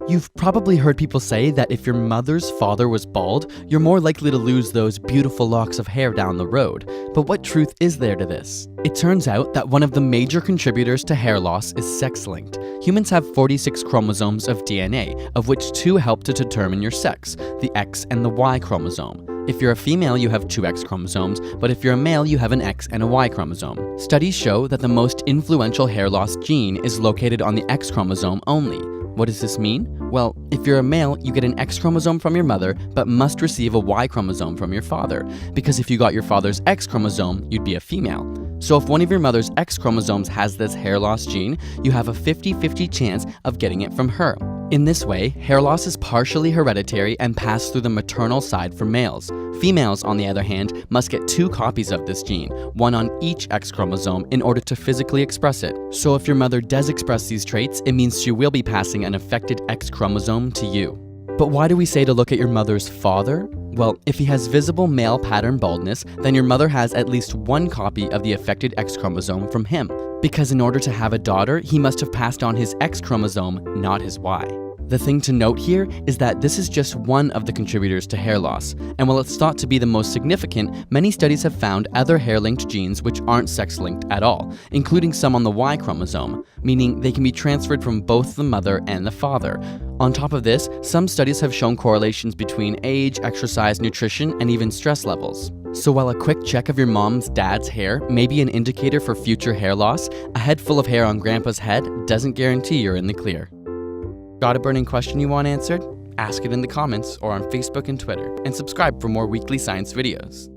You've probably heard people say that if your mother's father was bald, you're more likely to lose those beautiful locks of hair down the road. But what truth is there to this? It turns out that one of the major contributors to hair loss is sex-linked. Humans have 46 chromosomes of DNA, of which 2 help to determine your sex, the X and the Y chromosome. If you're a female, you have 2 X chromosomes, but if you're a male, you have an X and a Y chromosome. Studies show that the most influential hair loss gene is located on the X chromosome only. What does this mean? Well, if you're a male, you get an X chromosome from your mother, but must receive a Y chromosome from your father, because if you got your father's X chromosome, you'd be a female. So if one of your mother's X chromosomes has this hair loss gene, you have a 50-50 chance of getting it from her. In this way, hair loss is partially hereditary and passed through the maternal side for males. Females, on the other hand, must get 2 copies of this gene, one on each X chromosome, in order to physically express it. So if your mother does express these traits, it means she will be passing an affected X chromosome to you. But why do we say to look at your mother's father? Well, if he has visible male pattern baldness, then your mother has at least 1 copy of the affected X chromosome from him. Because in order to have a daughter, he must have passed on his X chromosome, not his Y. The thing to note here is that this is just one of the contributors to hair loss, and while it's thought to be the most significant, many studies have found other hair-linked genes which aren't sex-linked at all, including some on the Y chromosome, meaning they can be transferred from both the mother and the father. On top of this, some studies have shown correlations between age, exercise, nutrition, and even stress levels. So while a quick check of your mom's dad's hair may be an indicator for future hair loss, a head full of hair on grandpa's head doesn't guarantee you're in the clear. Got a burning question you want answered? Ask it in the comments or on Facebook and Twitter, and subscribe for more weekly science videos.